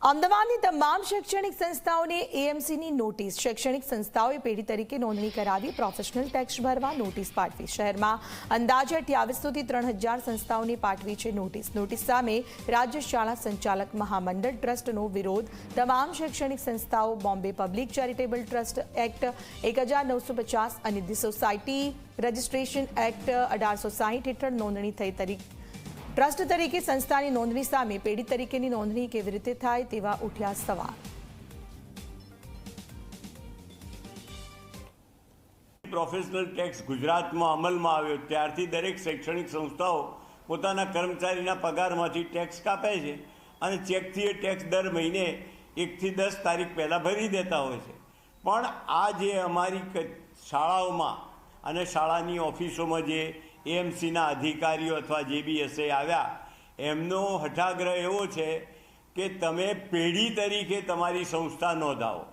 અમદાવાદની તમામ શૈક્ષણિક સંસ્થાઓને એએમસીની નોટિસ। શૈક્ષણિક સંસ્થાઓએ પેઢી તરીકે નોંધણી કરાવી પ્રોફેશનલ ટેક્સ ભરવા નોટિસ પાઠવી। શહેરમાં અંદાજે 2800 થી 3000 સંસ્થાઓને પાઠવી છે નોટિસ સામે રાજ્ય શાળા સંચાલક મહામંડળ ટ્રસ્ટનો વિરોધ। તમામ શૈક્ષણિક સંસ્થાઓ Bombay public charitable trust act 1950 અને ધી સોસાયટી રજિસ્ટ્રેશન એક્ટ 1860 હેઠળ નોંધણી થઈ ટ્રસ્ટ તરીકે સંસ્થાની નોંધણી સામે પેઢી તરીકેની નોંધણી કેવી રીતે થાય તેવા ઉઠ્યા સવાલ। પ્રોફેશનલ ટેક્સ ગુજરાતમાં અમલમાં આવ્યો ત્યારથી દરેક શૈક્ષણિક સંસ્થાઓ પોતાના કર્મચારીના પગારમાંથી ટેક્સ કાપે છે અને ચેકથી એ ટેક્સ દર મહિને 1 થી 10 તારીખ પહેલાં ભરી દેતા હોય છે। પણ આ જે અમારી શાળાઓમાં અને શાળાની ઓફિસોમાં જે એએમસીના અધિકારીઓ અથવા જે બી હશે આવ્યા એમનો હઠાગ્રહ એવો છે કે તમે પેઢી તરીકે તમારી સંસ્થા નોંધાવો।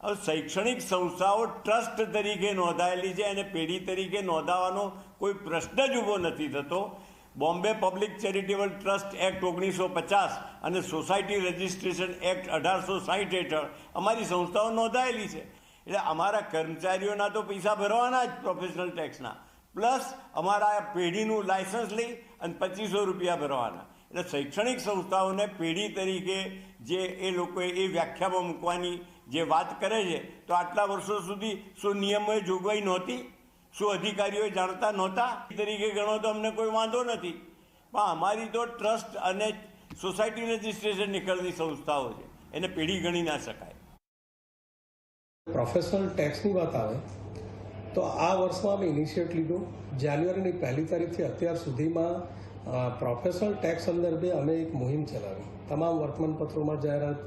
હવે શૈક્ષણિક સંસ્થાઓ ટ્રસ્ટ તરીકે નોંધાયેલી છે અને પેઢી તરીકે નોંધાવવાનો કોઈ પ્રશ્ન જ ઊભો નથી થતો। Bombay public charitable trust act 1950 અને સોસાયટી રજિસ્ટ્રેશન એક્ટ 1860 હેઠળ અમારી સંસ્થાઓ નોંધાયેલી છે। એટલે અમારા કર્મચારીઓના તો પૈસા ભરવાના જ પ્રોફેશનલ ટેક્સના, પ્લસ અમારા પેઢીનું લાયસન્સ લઈ અને 2500 રૂપિયા ભરવાના। એટલે શૈક્ષણિક સંસ્થાઓને પેઢી તરીકે જે એ લોકોએ એ વ્યાખ્યામાં મૂકવાની જે વાત કરે છે તો આટલા વર્ષો સુધી શું નિયમોએ જોગવાઈ નહોતી? શું અધિકારીઓ જાણતા નહોતા? તરીકે ગણો તો અમને કોઈ વાંધો નથી, પણ અમારી તો ટ્રસ્ટ અને સોસાયટી રજિસ્ટ્રેશન નીકળતી સંસ્થાઓ છે, એને પેઢી ગણી ના શકાય। પ્રોફેશનલ ટેક્સની વાત આવે તો આ વર્ષમાં અમે ઇનિશિયેટ લીધું। જાન્યુઆરીની 1લી તારીખથી અત્યાર સુધીમાં પ્રોફેશનલ ટેક્સ સંદર્ભે અમે એક મુહિમ ચલાવી। તમામ વર્તમાનપત્રોમાં જાહેરાત,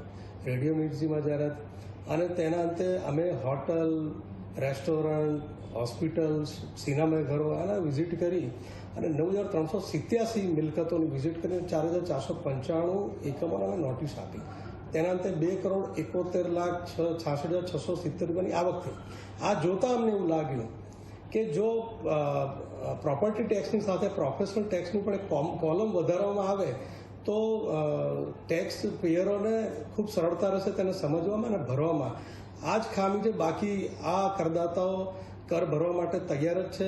રેડિયો મિર્ચીમાં જાહેરાત, અને તેના અંતે અમે હોટલ, રેસ્ટોરન્ટ, હોસ્પિટલ્સ, સિનેમાઘરો આના વિઝિટ કરી અને 9387 મિલકતોની વિઝિટ કરીને 4495 એકમોને અમે નોટિસ આપી। તેના અંતે 2,71,66,670 રૂપિયાની આવક થઈ। આ જોતાં અમને એવું લાગ્યું કે જો પ્રોપર્ટી ટેક્સની સાથે પ્રોફેશનલ ટેક્સની પણ એક કોલમ વધારવામાં આવે તો ટેક્સ પેયરોને ખૂબ સરળતા રહેશે તેને સમજવામાં અને ભરવામાં। આ જ ખામી છે, બાકી આ કરદાતાઓ કર ભરવા માટે તૈયાર જ છે।